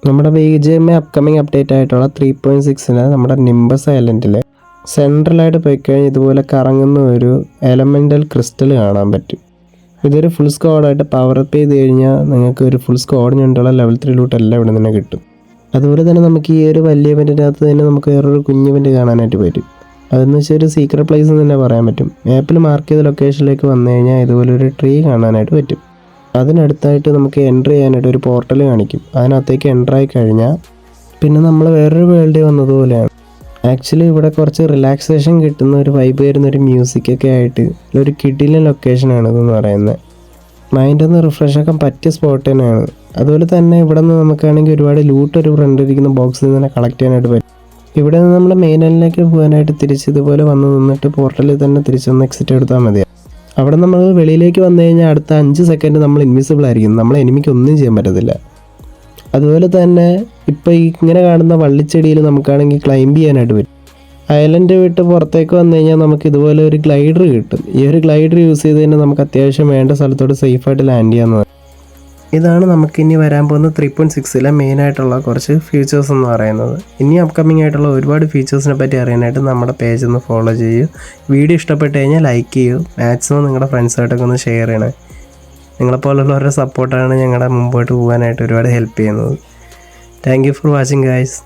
നമ്മുടെ BGMI upcoming update ആയിട്ടുള്ള 3.6 നമ്മുടെ നിംബസ് ഐലൻഡിൽ സെൻട്രലായിട്ട് പോയി കഴിഞ്ഞാൽ ഇതുപോലെ കറങ്ങുന്ന ഒരു എലമെൻ്റൽ ക്രിസ്റ്റൽ കാണാൻ പറ്റും. ഇതൊരു ഫുൾ സ്ക്വാഡായിട്ട് പവർ അപ്പ് ചെയ്ത് കഴിഞ്ഞാൽ നിങ്ങൾക്ക് ഒരു ഫുൾ സ്ക്വാഡിന് വേണ്ടിയുള്ള ലെവൽ 3 ലൂട്ട് എല്ലാം ഇവിടെ നിന്ന് കിട്ടും. അതുപോലെ തന്നെ നമുക്ക് ഈ ഒരു വലിയ ഇവൻറ്റിൻ്റെ അകത്ത് തന്നെ നമുക്ക് വേറൊരു കുഞ്ഞ് ഇവൻറ്റ് കാണാനായിട്ട് പറ്റും. അതെന്ന് വെച്ചാൽ ഒരു സീക്രട്ട് പ്ലേസ് എന്ന് തന്നെ പറയാൻ പറ്റും. മാപ്പിൽ മാർക്ക് ചെയ്ത ലൊക്കേഷനിലേക്ക് വന്നു കഴിഞ്ഞാൽ ഇതുപോലെ ഒരു ട്രീ കാണാനായിട്ട് പറ്റും. അതിനടുത്തായിട്ട് നമുക്ക് എൻ്റർ ചെയ്യാനായിട്ട് ഒരു പോർട്ടൽ കാണിക്കും. അതിനകത്തേക്ക് എൻ്റർ ആയി കഴിഞ്ഞാൽ പിന്നെ നമ്മൾ വേറൊരു വേൾഡിൽ വന്നതുപോലെയാണ്. ആക്ച്വലി ഇവിടെ കുറച്ച് റിലാക്സേഷൻ കിട്ടുന്ന ഒരു വൈബ് വരുന്ന ഒരു മ്യൂസിക്കൊക്കെ ആയിട്ട് ഒരു കിഡിലെ ലൊക്കേഷനാണ് ഇതെന്ന് പറയുന്നത്. മൈൻഡൊന്ന് റിഫ്രഷ് ആക്കാൻ പറ്റിയ സ്പോട്ട് തന്നെയാണ്. അതുപോലെ തന്നെ ഇവിടെ നിന്ന് നമുക്കാണെങ്കിൽ ഒരുപാട് ലൂട്ട് ഒരു ഫ്രണ്ട് ഇരിക്കുന്ന ബോക്സിൽ നിന്ന് തന്നെ കളക്ട് ചെയ്യാനായിട്ട് പറ്റും. ഇവിടെ നിന്ന് നമ്മൾ മെയിൻ ലൈനിലേക്ക് പോകാനായിട്ട് തിരിച്ച് ഇതുപോലെ വന്ന് നിന്നിട്ട് പോർട്ടലിൽ തന്നെ തിരിച്ചൊന്ന് എക്സിറ്റ് എടുത്താൽ മതി. അവിടെ നമ്മൾ വെളിയിലേക്ക് വന്നു കഴിഞ്ഞാൽ അടുത്ത 5 സെക്കൻഡ് നമ്മൾ ഇൻവിസിബിൾ ആയിരിക്കും. നമ്മളെ എനിമിക്ക് ഒന്നും ചെയ്യാൻ പറ്റത്തില്ല. അതുപോലെ തന്നെ ഇപ്പോൾ ഇങ്ങനെ കാണുന്ന വള്ളിച്ചെടിയിൽ നമുക്കാണെങ്കിൽ ക്ലൈംബ് ചെയ്യാനായിട്ട് പറ്റും. ഐലൻഡ് വിട്ട് പുറത്തേക്ക് വന്നു കഴിഞ്ഞാൽ നമുക്ക് ഇതുപോലെ ഒരു ഗ്ലൈഡർ കിട്ടും. ഈ ഒരു ഗ്ലൈഡർ യൂസ് ചെയ്ത് തന്നെ നമുക്ക് അത്യാവശ്യം വേണ്ട സ്ഥലത്തോട്ട് സേഫായിട്ട് ലാൻഡ് ചെയ്യാവുന്നതാണ്. ഇതാണ് നമുക്കിനി വരാൻ പോകുന്ന 3.6 മെയിനായിട്ടുള്ള കുറച്ച് ഫീച്ചേഴ്സ് എന്ന് പറയുന്നത്. ഇനി അപ്കമിങ് ആയിട്ടുള്ള ഒരുപാട് ഫീച്ചേഴ്സിനെ പറ്റി അറിയാനായിട്ട് നമ്മുടെ പേജ് ഒന്ന് ഫോളോ ചെയ്യൂ. വീഡിയോ ഇഷ്ടപ്പെട്ട് കഴിഞ്ഞാൽ ലൈക്ക് ചെയ്യൂ. മാക്സിമം നിങ്ങളുടെ ഫ്രണ്ട്സായിട്ടൊക്കെ ഒന്ന് ഷെയർ ചെയ്യണേ. നിങ്ങളെപ്പോലുള്ളവരുടെ സപ്പോർട്ടാണ് ഞങ്ങളുടെ മുമ്പോട്ട് പോകാനായിട്ട് ഒരുപാട് ഹെൽപ്പ് ചെയ്യുന്നത്. Thank you for watching guys.